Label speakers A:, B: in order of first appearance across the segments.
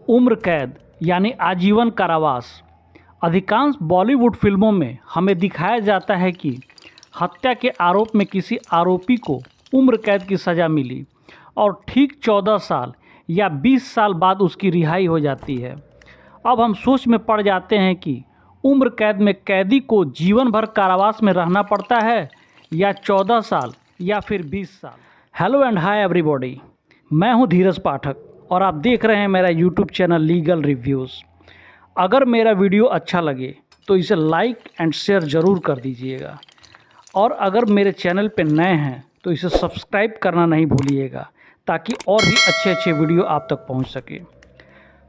A: उम्र कैद यानी आजीवन कारावास। अधिकांश बॉलीवुड फिल्मों में हमें दिखाया जाता है कि हत्या के आरोप में किसी आरोपी को उम्र कैद की सज़ा मिली और ठीक 14 साल या 20 साल बाद उसकी रिहाई हो जाती है। अब हम सोच में पड़ जाते हैं कि उम्र कैद में कैदी को जीवन भर कारावास में रहना पड़ता है या 14 साल या फिर 20 साल। हेलो एंड हाय एवरीबॉडी, मैं हूं धीरज पाठक और आप देख रहे हैं मेरा यूट्यूब चैनल लीगल रिव्यूज़। अगर मेरा वीडियो अच्छा लगे तो इसे लाइक एंड शेयर ज़रूर कर दीजिएगा और अगर मेरे चैनल पर नए हैं तो इसे सब्सक्राइब करना नहीं भूलिएगा ताकि और भी अच्छे अच्छे वीडियो आप तक पहुंच सके।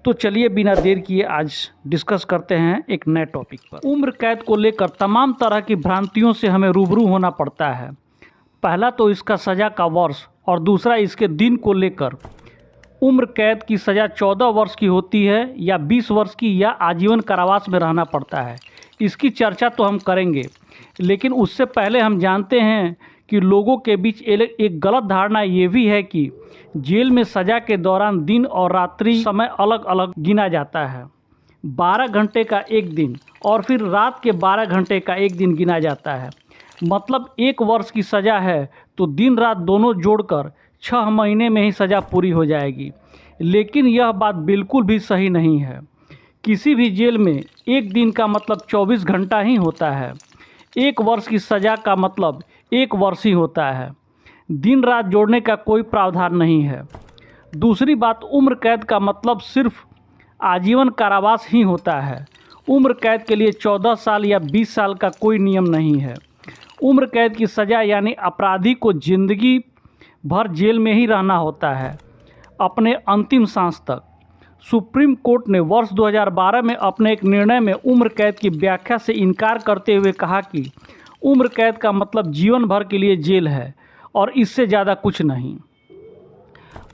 A: तो चलिए बिना देर किए आज डिस्कस करते हैं एक नए टॉपिक पर। उम्र कैद को लेकर तमाम तरह की भ्रांतियों से हमें रूबरू होना पड़ता है। पहला तो इसका सज़ा का वर्ष और दूसरा इसके दिन को लेकर। उम्र कैद की सज़ा 14 वर्ष की होती है या 20 वर्ष की या आजीवन कारावास में रहना पड़ता है, इसकी चर्चा तो हम करेंगे, लेकिन उससे पहले हम जानते हैं कि लोगों के बीच एक गलत धारणा ये भी है कि जेल में सज़ा के दौरान दिन और रात्रि समय अलग अलग गिना जाता है। 12 घंटे का एक दिन और फिर रात के 12 घंटे का एक दिन गिना जाता है। मतलब 1 वर्ष की सज़ा है तो दिन रात दोनों जोड़कर 6 महीने में ही सज़ा पूरी हो जाएगी, लेकिन यह बात बिल्कुल भी सही नहीं है। किसी भी जेल में एक दिन का मतलब 24 घंटा ही होता है। 1 वर्ष की सज़ा का मतलब 1 वर्ष ही होता है। दिन रात जोड़ने का कोई प्रावधान नहीं है। दूसरी बात, उम्र कैद का मतलब सिर्फ आजीवन कारावास ही होता है। उम्र कैद के लिए 14 साल या 20 साल का कोई नियम नहीं है। उम्र कैद की सज़ा यानी अपराधी को जिंदगी भर जेल में ही रहना होता है, अपने अंतिम सांस तक। सुप्रीम कोर्ट ने वर्ष 2012 में अपने एक निर्णय में उम्र कैद की व्याख्या से इनकार करते हुए कहा कि उम्र कैद का मतलब जीवन भर के लिए जेल है और इससे ज़्यादा कुछ नहीं।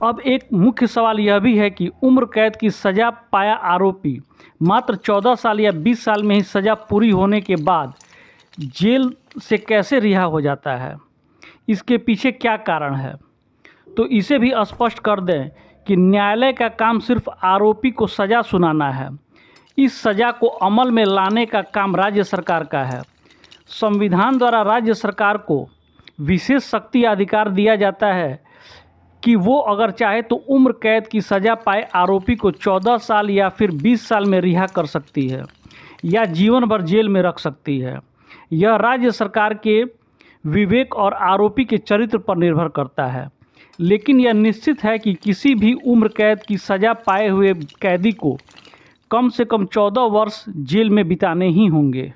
A: अब एक मुख्य सवाल यह भी है कि उम्र कैद की सज़ा पाया आरोपी मात्र 14 साल या 20 साल में ही सज़ा पूरी होने के बाद जेल से कैसे रिहा हो जाता है, इसके पीछे क्या कारण है। तो इसे भी स्पष्ट कर दें कि न्यायालय का काम सिर्फ आरोपी को सज़ा सुनाना है। इस सज़ा को अमल में लाने का काम राज्य सरकार का है। संविधान द्वारा राज्य सरकार को विशेष शक्ति अधिकार दिया जाता है कि वो अगर चाहे तो उम्र कैद की सज़ा पाए आरोपी को 14 साल या फिर 20 साल में रिहा कर सकती है या जीवन भर जेल में रख सकती है। यह राज्य सरकार के विवेक और आरोपी के चरित्र पर निर्भर करता है, लेकिन यह निश्चित है कि किसी भी उम्र कैद की सज़ा पाए हुए कैदी को कम से कम 14 वर्ष जेल में बिताने ही होंगे।